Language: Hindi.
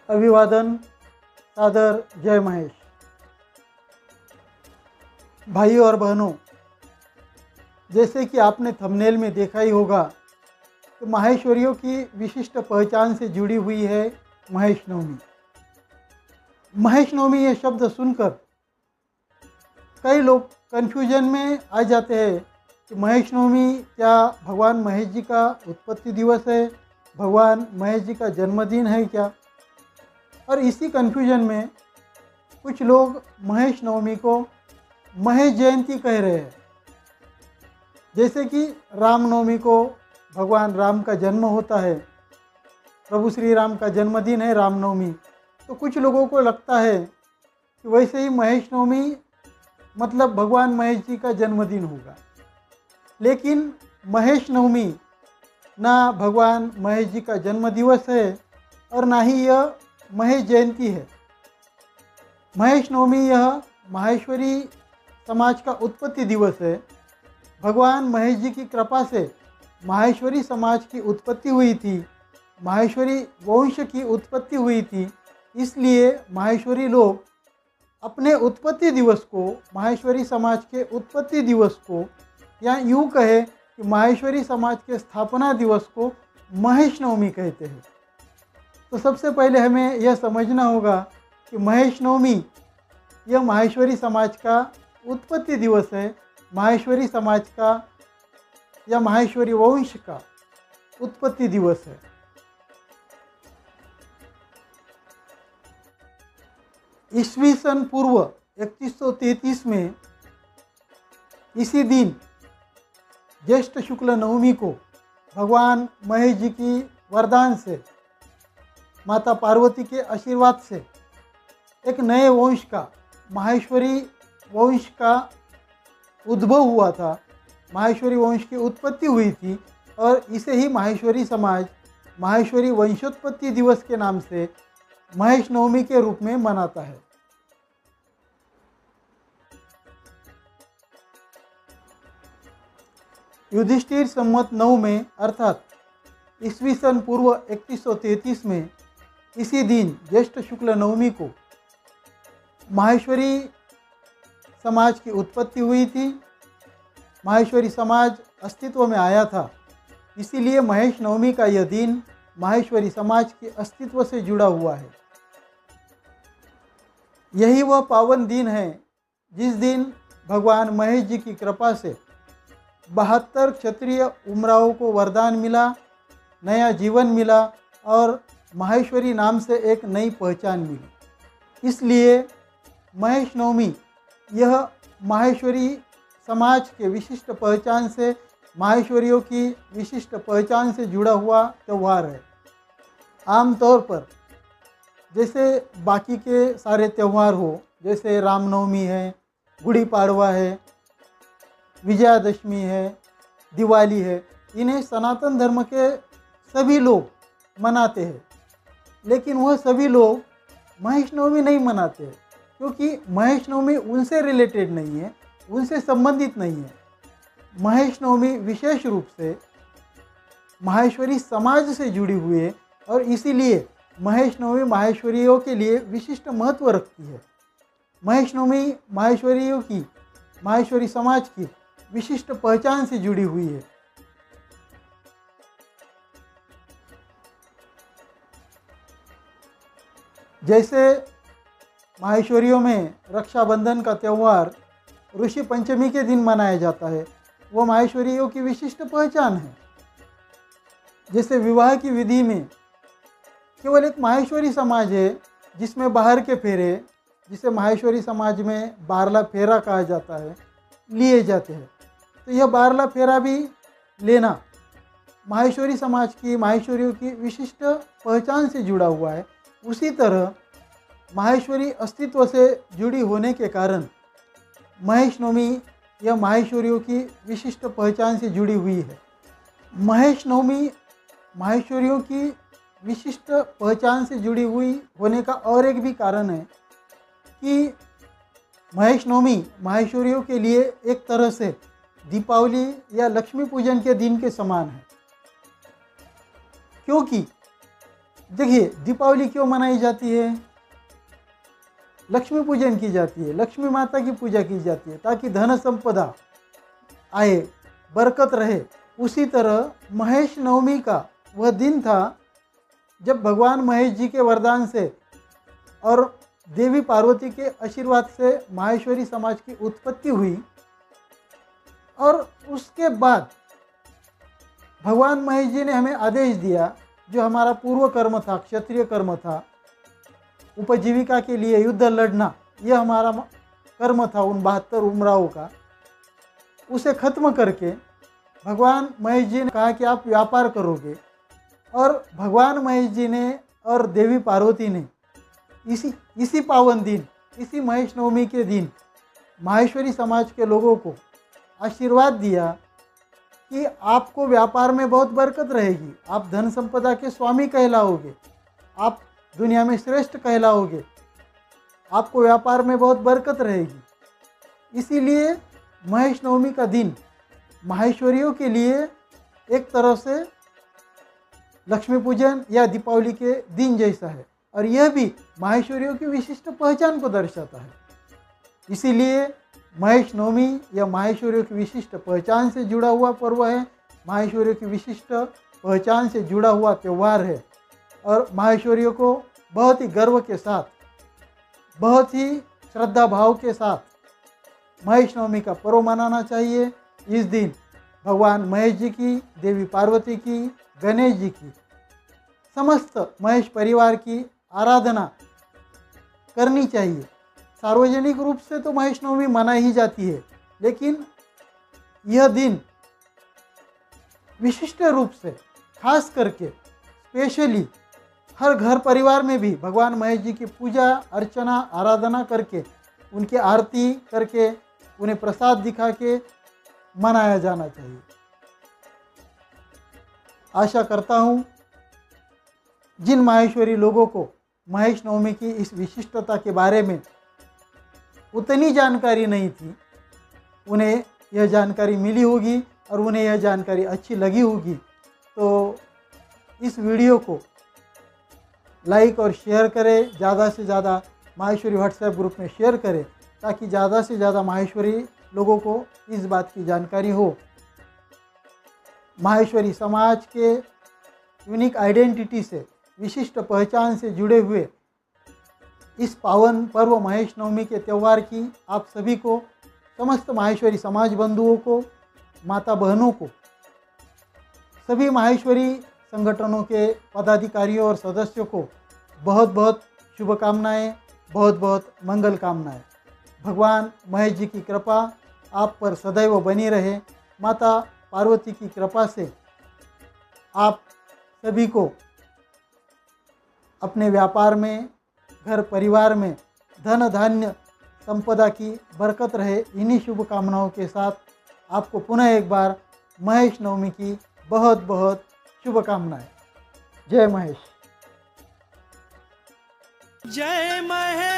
अभिवादन, सादर जय महेश। भाइयों और बहनों, जैसे कि आपने थंबनेल में देखा ही होगा कि माहेश्वरियों की विशिष्ट पहचान से जुड़ी हुई है महेश नवमी। महेश नवमी ये शब्द सुनकर कई लोग कन्फ्यूजन में आ जाते हैं कि महेश नवमी क्या भगवान महेश जी का उत्पत्ति दिवस है, भगवान महेश जी का जन्मदिन है क्या। और इसी कन्फ्यूजन में कुछ लोग महेश नवमी को महेश जयंती कह रहे हैं। जैसे कि रामनवमी को भगवान राम का जन्म होता है, प्रभु श्री राम का जन्मदिन है रामनवमी, तो कुछ लोगों को लगता है कि वैसे ही महेश नवमी मतलब भगवान महेश जी का जन्मदिन होगा। लेकिन महेश नवमी ना भगवान महेश जी का जन्म दिवस है और ना ही यह महेश जयंती है। महेश नवमी यह माहेश्वरी समाज का उत्पत्ति दिवस है। भगवान महेश जी की कृपा से माहेश्वरी समाज की उत्पत्ति हुई थी, माहेश्वरी वंश की उत्पत्ति हुई थी। इसलिए माहेश्वरी लोग अपने उत्पत्ति दिवस को, माहेश्वरी समाज के उत्पत्ति दिवस को, या यूँ कहे कि माहेश्वरी समाज के स्थापना दिवस को महेश नवमी कहते हैं। तो सबसे पहले हमें यह समझना होगा कि महेश नवमी यह माहेश्वरी समाज का उत्पत्ति दिवस है, माहेश्वरी समाज का या माहेश्वरी वंश का उत्पत्ति दिवस है। ईस्वी सन पूर्व 3133 में इसी दिन ज्येष्ठ शुक्ल नवमी को भगवान महेश जी की वरदान से, माता पार्वती के आशीर्वाद से एक नए वंश का, माहेश्वरी वंश का उद्भव हुआ था। माहेश्वरी वंश की उत्पत्ति हुई थी और इसे ही माहेश्वरी समाज माहेश्वरी वंशोत्पत्ति दिवस के नाम से महेश नवमी के रूप में मनाता है। युधिष्ठिर संवत 9 में अर्थात ईस्वी सन पूर्व 3133 में इसी दिन ज्येष्ठ शुक्ल नवमी को माहेश्वरी समाज की उत्पत्ति हुई थी, माहेश्वरी समाज अस्तित्व में आया था। इसीलिए महेश नवमी का यह दिन माहेश्वरी समाज के अस्तित्व से जुड़ा हुआ है। यही वह पावन दिन है जिस दिन भगवान महेश जी की कृपा से 72 क्षत्रिय उमरावों को वरदान मिला, नया जीवन मिला और माहेश्वरी नाम से एक नई पहचान मिली। इसलिए महेश नवमी यह माहेश्वरी समाज के विशिष्ट पहचान से, माहेश्वरियों की विशिष्ट पहचान से जुड़ा हुआ त्यौहार है। आमतौर पर जैसे बाकी के सारे त्यौहार हो, जैसे रामनवमी है, गुड़ी पाड़वा है, विजयादशमी है, दिवाली है, इन्हें सनातन धर्म के सभी लोग मनाते हैं। लेकिन वह सभी लोग महेश नवमी नहीं मनाते हैं, क्योंकि महेश नवमी उनसे रिलेटेड नहीं है, उनसे संबंधित नहीं है। महेश नवमी विशेष रूप से माहेश्वरी समाज से जुड़ी हुई है और इसीलिए महेश नवमी माहेश्वरियों के लिए विशिष्ट महत्व रखती है। महेश नवमी माहेश्वरियों की, माहेश्वरी समाज की विशिष्ट पहचान से जुड़ी हुई है। जैसे माहेश्वरियों में रक्षाबंधन का त्यौहार ऋषि पंचमी के दिन मनाया जाता है, वो माहेश्वरियों की विशिष्ट पहचान है। जैसे विवाह की विधि में केवल एक माहेश्वरी समाज है जिसमें बाहर के फेरे, जिसे माहेश्वरी समाज में बारला फेरा कहा जाता है, लिए जाते हैं। तो यह बारला फेरा भी लेना माहेश्वरी समाज की, माहेश्वरियों की विशिष्ट पहचान से जुड़ा हुआ है। उसी तरह माहेश्वरी अस्तित्व से जुड़ी होने के कारण महेश नवमी यह माहेश्वरियों की विशिष्ट पहचान से जुड़ी हुई है। महेश नवमी माहेश्वरियों की विशिष्ट पहचान से जुड़ी हुई होने का और एक भी कारण है कि महेश नवमी माहेश्वरियों के लिए एक तरह से दीपावली या लक्ष्मी पूजन के दिन के समान है। क्योंकि देखिए, दीपावली क्यों मनाई जाती है? लक्ष्मी पूजन की जाती है, लक्ष्मी माता की पूजा की जाती है ताकि धन संपदा आए, बरकत रहे। उसी तरह महेश नवमी का वह दिन था जब भगवान महेश जी के वरदान से और देवी पार्वती के आशीर्वाद से माहेश्वरी समाज की उत्पत्ति हुई। और उसके बाद भगवान महेश जी ने हमें आदेश दिया, जो हमारा पूर्व कर्म था, क्षत्रिय कर्म था, उपजीविका के लिए युद्ध लड़ना, यह हमारा कर्म था उन 72 उमरावों का। उसे खत्म करके भगवान महेश जी ने कहा कि आप व्यापार करोगे। और भगवान महेश जी ने और देवी पार्वती ने इसी पावन दिन, इसी महेश नवमी के दिन माहेश्वरी समाज के लोगों को आशीर्वाद दिया कि आपको व्यापार में बहुत बरकत रहेगी, आप धन संपदा के स्वामी कहलाओगे, आप दुनिया में श्रेष्ठ कहलाओगे, आपको व्यापार में बहुत बरकत रहेगी। इसीलिए महेश नवमी का दिन माहेश्वरियों के लिए एक तरह से लक्ष्मी पूजन या दीपावली के दिन जैसा है, और यह भी माहेश्वरियों की विशिष्ट पहचान को दर्शाता है। इसीलिए महेश नवमी या माहेश्वरियों की विशिष्ट पहचान से जुड़ा हुआ पर्व है, माहेश्वरियों की विशिष्ट पहचान से जुड़ा हुआ त्यौहार है। और माहेश्वरियों को बहुत ही गर्व के साथ, बहुत ही श्रद्धा भाव के साथ महेश नवमी का पर्व मनाना चाहिए। इस दिन भगवान महेश जी की, देवी पार्वती की, गणेश जी की, समस्त महेश परिवार की आराधना करनी चाहिए। सार्वजनिक रूप से तो महेश नवमी मनाई ही जाती है, लेकिन यह दिन विशिष्ट रूप से, खास करके स्पेशली हर घर परिवार में भी भगवान महेश जी की पूजा अर्चना आराधना करके, उनकी आरती करके, उन्हें प्रसाद दिखा के मनाया जाना चाहिए। आशा करता हूँ जिन माहेश्वरी लोगों को महेश नवमी की इस विशिष्टता के बारे में उतनी जानकारी नहीं थी, उन्हें यह जानकारी मिली होगी और उन्हें यह जानकारी अच्छी लगी होगी। तो इस वीडियो को लाइक और शेयर करें, ज़्यादा से ज़्यादा माहेश्वरी व्हाट्सएप ग्रुप में शेयर करें, ताकि ज़्यादा से ज़्यादा माहेश्वरी लोगों को इस बात की जानकारी हो। माहेश्वरी समाज के यूनिक आइडेंटिटी से, विशिष्ट पहचान से जुड़े हुए इस पावन पर्व महेश नवमी के त्यौहार की आप सभी को, समस्त माहेश्वरी समाज बंधुओं को, माता बहनों को, सभी माहेश्वरी संगठनों के पदाधिकारियों और सदस्यों को बहुत बहुत शुभकामनाएं, बहुत बहुत मंगल कामनाएं। भगवान महेश जी की कृपा आप पर सदैव बनी रहे। माता पार्वती की कृपा से आप सभी को अपने व्यापार में, घर परिवार में धन धान्य संपदा की बरकत रहे। इन्हीं शुभकामनाओं के साथ आपको पुनः एक बार महेश नवमी की बहुत बहुत शुभकामनाएं। जय महेश। जय महेश।